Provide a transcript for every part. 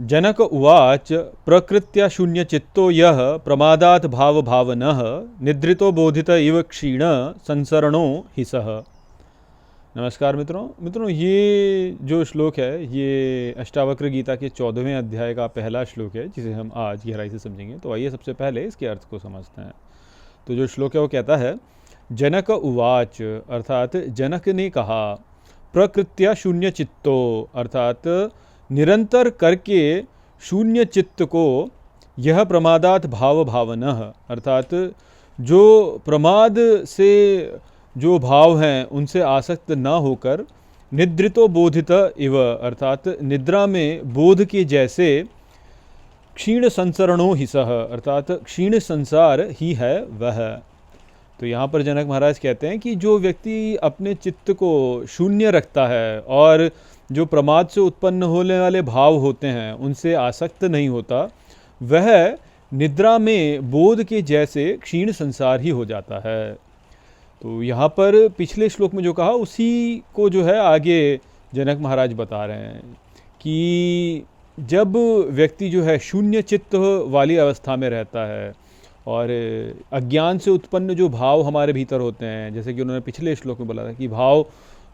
जनक उवाच प्रकृत्या शून्यचित्तो यः प्रमादात् भावभावनः निद्रितो बोधित इव क्षीण संसरणो हि सः। नमस्कार मित्रों, ये जो श्लोक है ये अष्टावक्र गीता के 14वें अध्याय का पहला श्लोक है जिसे हम आज गहराई से समझेंगे। तो आइए सबसे पहले इसके अर्थ को समझते हैं। तो जो श्लोक है वो कहता है, जनक उवाच अर्थात जनक ने कहा, प्रकृत्या शून्य चित्तो अर्थात निरंतर करके शून्य चित्त को, यह प्रमादात भाव भावनः अर्थात जो प्रमाद से जो भाव हैं उनसे आसक्त न होकर, निद्रितो बोधित इव अर्थात निद्रा में बोध के जैसे, क्षीण संसरणो हि सः अर्थात क्षीण संसार ही है वह। तो यहाँ पर जनक महाराज कहते हैं कि जो व्यक्ति अपने चित्त को शून्य रखता है और जो प्रमाद से उत्पन्न होने वाले भाव होते हैं उनसे आसक्त नहीं होता, वह निद्रा में बोध के जैसे क्षीण संसार ही हो जाता है। तो यहाँ पर पिछले श्लोक में जो कहा उसी को जो है आगे जनक महाराज बता रहे हैं कि जब व्यक्ति जो है शून्य चित्त वाली अवस्था में रहता है और अज्ञान से उत्पन्न जो भाव हमारे भीतर होते हैं, जैसे कि उन्होंने पिछले श्लोक में बोला था कि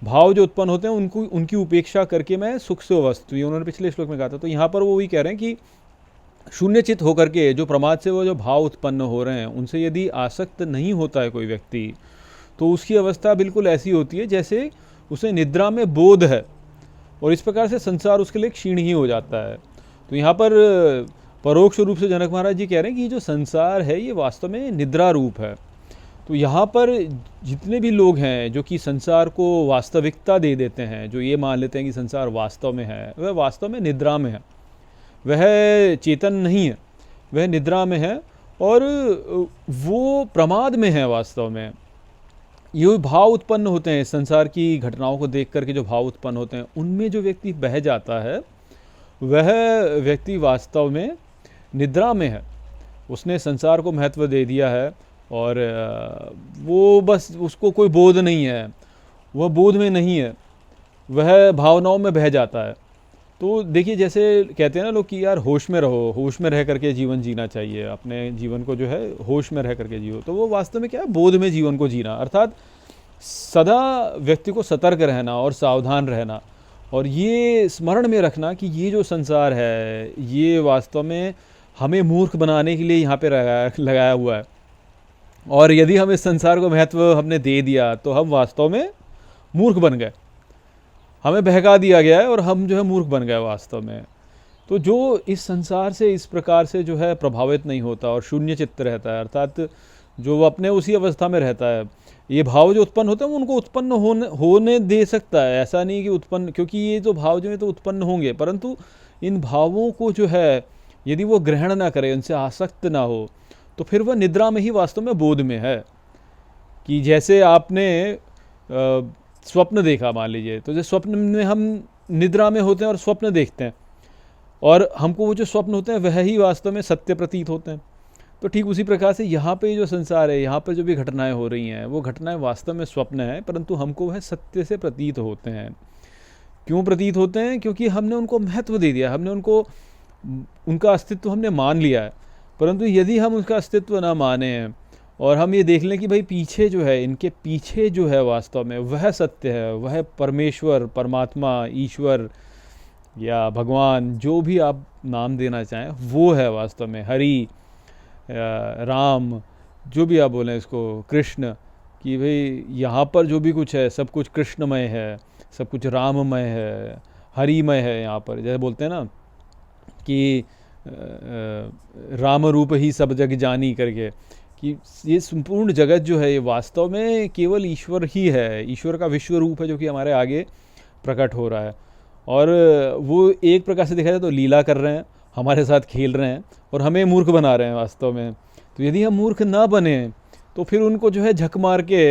भाव जो उत्पन्न होते हैं उनकी उपेक्षा करके मैं सुख से अवस्थ हुई, उन्होंने पिछले श्लोक में कहा था। तो यहाँ पर वो वही कह रहे हैं कि शून्य चित्त होकर के जो प्रमाद से वो जो भाव उत्पन्न हो रहे हैं उनसे यदि आसक्त नहीं होता है कोई व्यक्ति, तो उसकी अवस्था बिल्कुल ऐसी होती है जैसे उसे निद्रा में बोध है और इस प्रकार से संसार उसके लिए क्षीण ही हो जाता है। तो यहाँ पर परोक्ष रूप से जनक महाराज जी कह रहे हैं कि ये जो संसार है ये वास्तव में निद्रा रूप है। तो यहाँ पर जितने भी लोग हैं जो कि संसार को वास्तविकता दे देते हैं, जो ये मान लेते हैं कि संसार वास्तव में है, वह वास्तव में निद्रा में है, वह चेतन नहीं है, वह निद्रा में है और वो प्रमाद में है। वास्तव में ये भाव उत्पन्न होते हैं संसार की घटनाओं को देख करके, जो भाव उत्पन्न होते हैं उनमें जो व्यक्ति बह जाता है वह व्यक्ति वास्तव में निद्रा में है। उसने संसार को महत्व दे दिया है और वो बस उसको कोई बोध नहीं है, वह बोध में नहीं है, वह भावनाओं में बह जाता है। तो देखिए, जैसे कहते हैं ना लोग कि यार होश में रहो, होश में रह करके जीवन जीना चाहिए, अपने जीवन को जो है होश में रह करके जियो। तो वो वास्तव में क्या है, बोध में जीवन को जीना अर्थात सदा व्यक्ति को सतर्क रहना और सावधान रहना और ये स्मरण में रखना कि ये जो संसार है ये वास्तव में हमें मूर्ख बनाने के लिए यहाँ पे लगाया हुआ है और यदि हम इस संसार को महत्व हमने दे दिया तो हम वास्तव में मूर्ख बन गए, हमें बहका दिया गया है और हम जो है मूर्ख बन गए वास्तव में। तो जो इस संसार से इस प्रकार से जो है प्रभावित नहीं होता और शून्य चित्त रहता है, अर्थात जो वो अपने उसी अवस्था में रहता है, ये भाव जो उत्पन्न होते हैं उनको उत्पन्न होने दे सकता है। ऐसा नहीं कि उत्पन्न, क्योंकि ये जो भाव जो है तो उत्पन्न होंगे, परंतु इन भावों को जो है यदि वो ग्रहण ना करे, उनसे आसक्त ना हो, तो फिर वह निद्रा में ही वास्तव में बोध में है। कि जैसे आपने स्वप्न देखा, मान लीजिए, तो जैसे स्वप्न में हम निद्रा में होते हैं और स्वप्न देखते हैं और हमको वो जो स्वप्न होते हैं वह ही वास्तव में सत्य प्रतीत होते हैं। तो ठीक उसी प्रकार से यहाँ पे जो संसार है, यहाँ पर जो भी घटनाएं हो रही हैं वो घटनाएं वास्तव में स्वप्न है, परंतु हमको वह सत्य से प्रतीत होते हैं। क्यों प्रतीत होते हैं? क्योंकि हमने उनको महत्व दे दिया, हमने उनका अस्तित्व हमने मान लिया है। परंतु यदि हम उसका अस्तित्व ना माने हैं और हम ये देख लें कि भाई पीछे जो है, इनके पीछे जो है वास्तव में वह सत्य है, वह परमेश्वर, परमात्मा, ईश्वर या भगवान, जो भी आप नाम देना चाहें, वो है वास्तव में हरि, राम, जो भी आप बोलें इसको, कृष्ण, कि भाई यहाँ पर जो भी कुछ है सब कुछ कृष्णमय है, सब कुछ राममय है, हरिमय है। यहाँ पर जैसे बोलते हैं ना कि राम रूप ही सब जग जानी करके, कि ये संपूर्ण जगत जो है ये वास्तव में केवल ईश्वर ही है, ईश्वर का विश्व रूप है जो कि हमारे आगे प्रकट हो रहा है। और वो एक प्रकार से देखा जाए तो लीला कर रहे हैं, हमारे साथ खेल रहे हैं और हमें मूर्ख बना रहे हैं वास्तव में। तो यदि हम मूर्ख ना बने तो फिर उनको जो है झक मार के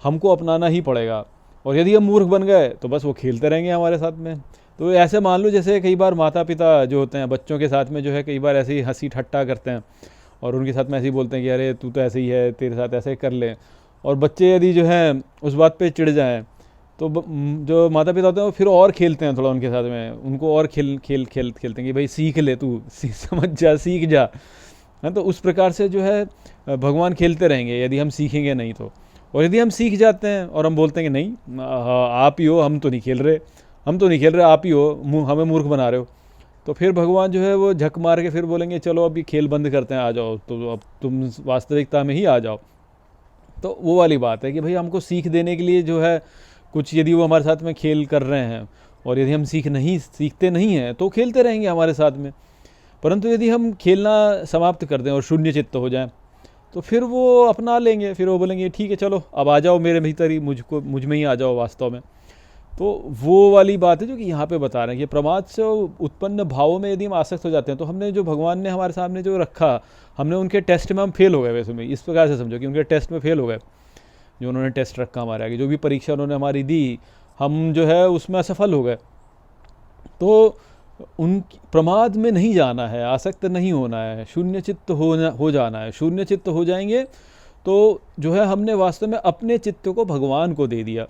हमको अपनाना ही पड़ेगा, और यदि हम मूर्ख बन गए तो बस वो खेलते रहेंगे हमारे साथ में। तो ऐसे मान लो जैसे कई बार माता पिता जो होते हैं बच्चों के साथ में जो है कई बार ऐसे ही हंसी ठट्टा करते हैं और उनके साथ में ऐसे ही बोलते हैं कि अरे तू तो ऐसे ही है, तेरे साथ ऐसे कर ले। और बच्चे यदि जो है उस बात पे चिढ़ जाएं तो जो माता पिता होते हैं वो फिर और खेलते हैं थोड़ा उनके साथ में, उनको और खेलते हैं कि भाई सीख ले तू, समझ जा, सीख जा। है तो उस प्रकार से जो है भगवान खेलते रहेंगे यदि हम सीखेंगे नहीं तो। और यदि हम सीख जाते हैं और हम बोलते हैं कि नहीं आप ही हो, हम तो नहीं खेल रहे, हम तो नहीं खेल रहे, आप ही हो, हमें मूर्ख बना रहे हो, तो फिर भगवान जो है वो झक मार के फिर बोलेंगे चलो अभी खेल बंद करते हैं, आ जाओ, तो अब तुम वास्तविकता में ही आ जाओ। तो वो वाली बात है कि भाई हमको सीख देने के लिए जो है कुछ, यदि वो हमारे साथ में खेल कर रहे हैं और यदि हम सीखते नहीं हैं तो खेलते रहेंगे हमारे साथ में। परंतु यदि हम खेलना समाप्त कर दें और शून्य चित्त हो जाएं तो फिर वो अपना लेंगे, फिर वो बोलेंगे ठीक है चलो अब आ जाओ मेरे भीतर ही, मुझ में ही आ जाओ वास्तव में। तो वो वाली बात है जो कि यहाँ पे बता रहे हैं कि प्रमाद से उत्पन्न भावों में यदि हम आसक्त हो जाते हैं तो हमने जो भगवान ने हमारे सामने जो रखा, हमने उनके टेस्ट में हम फेल हो गए। वैसे में इस प्रकार से समझो कि उनके टेस्ट में फेल हो गए, जो उन्होंने टेस्ट रखा हमारे आगे, जो भी परीक्षा उन्होंने हमारी दी, हम जो है उसमें असफल हो गए। तो उन प्रमाद में नहीं जाना है, आसक्त नहीं होना है, शून्य चित्त हो जाना है। शून्य चित्त हो जाएंगे तो जो है हमने वास्तव में अपने चित्त को भगवान को दे दिया,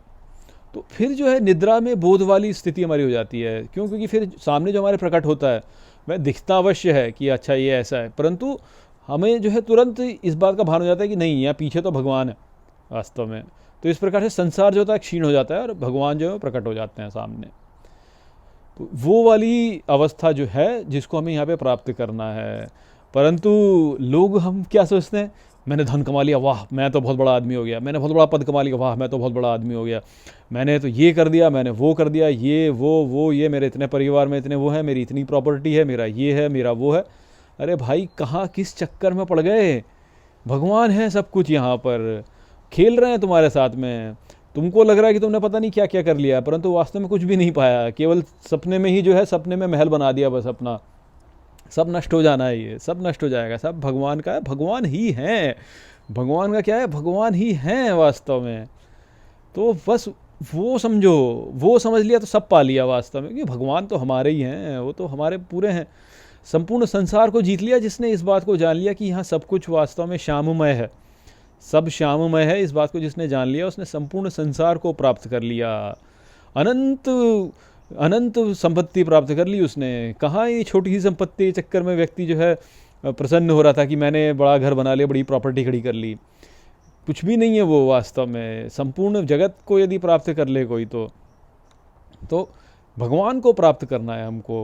तो फिर जो है निद्रा में बोध वाली स्थिति हमारी हो जाती है। क्यों? क्योंकि फिर सामने जो हमारे प्रकट होता है वह दिखता अवश्य है कि अच्छा ये ऐसा है, परंतु हमें जो है तुरंत इस बात का भान हो जाता है कि नहीं, यहाँ पीछे तो भगवान है वास्तव में। तो इस प्रकार से संसार जो होता है क्षीण हो जाता है और भगवान जो है प्रकट हो जाते हैं सामने। तो वो वाली अवस्था जो है जिसको हमें यहाँ पे प्राप्त करना है। परंतु लोग, हम क्या सोचते हैं, मैंने धन कमा लिया, वाह मैं तो बहुत बड़ा आदमी हो गया, मैंने बहुत बड़ा पद कमा लिया, वाह मैं तो बहुत बड़ा आदमी हो गया, मैंने तो ये कर दिया, मैंने वो कर दिया, ये वो ये, मेरे इतने परिवार में इतने वो है, मेरी इतनी प्रॉपर्टी है, मेरा ये है, मेरा वो है। अरे भाई कहाँ किस चक्कर में पड़ गए? भगवान है सब कुछ यहाँ पर, खेल रहे हैं तुम्हारे साथ में। तुमको लग रहा है कि तुमने पता नहीं क्या क्या कर लिया, परंतु वास्तव में कुछ भी नहीं पाया, केवल सपने में ही जो है, सपने में महल बना दिया बस अपना। सब नष्ट हो जाना है, ये सब नष्ट हो जाएगा, सब भगवान का है, भगवान ही है। भगवान का क्या है? भगवान ही है वास्तव में। तो बस वो समझो, वो समझ लिया तो सब पा लिया वास्तव में, क्योंकि भगवान तो हमारे ही हैं, वो तो हमारे पूरे हैं। संपूर्ण संसार को जीत लिया जिसने इस बात को जान लिया कि यहाँ सब कुछ वास्तव में श्याममय है, सब श्याममय है। इस बात को जिसने जान लिया उसने संपूर्ण संसार को प्राप्त कर लिया, अनंत अनंत संपत्ति प्राप्त कर ली उसने। कहाँ ये छोटी सी संपत्ति के चक्कर में व्यक्ति जो है प्रसन्न हो रहा था कि मैंने बड़ा घर बना लिया, बड़ी प्रॉपर्टी खड़ी कर ली, कुछ भी नहीं है वो वास्तव में। संपूर्ण जगत को यदि प्राप्त कर ले कोई तो भगवान को प्राप्त करना है हमको,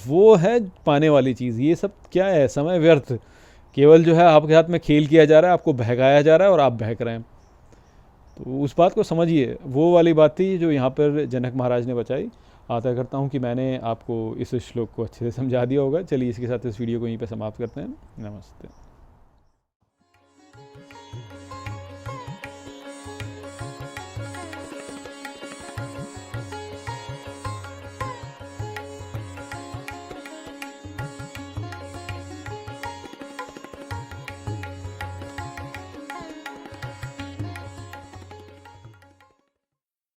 वो है पाने वाली चीज़। ये सब क्या है? समय व्यर्थ, केवल जो है आपके हाथ में खेल किया जा रहा है, आपको बहकाया जा रहा है और आप बहक रहे हैं। तो उस बात को समझिए, वो वाली बात थी जो यहाँ पर जनक महाराज ने बचाई। आशा करता हूँ कि मैंने आपको इस श्लोक को अच्छे से समझा दिया होगा। चलिए इसके साथ इस वीडियो को यहीं पर समाप्त करते हैं। नमस्ते।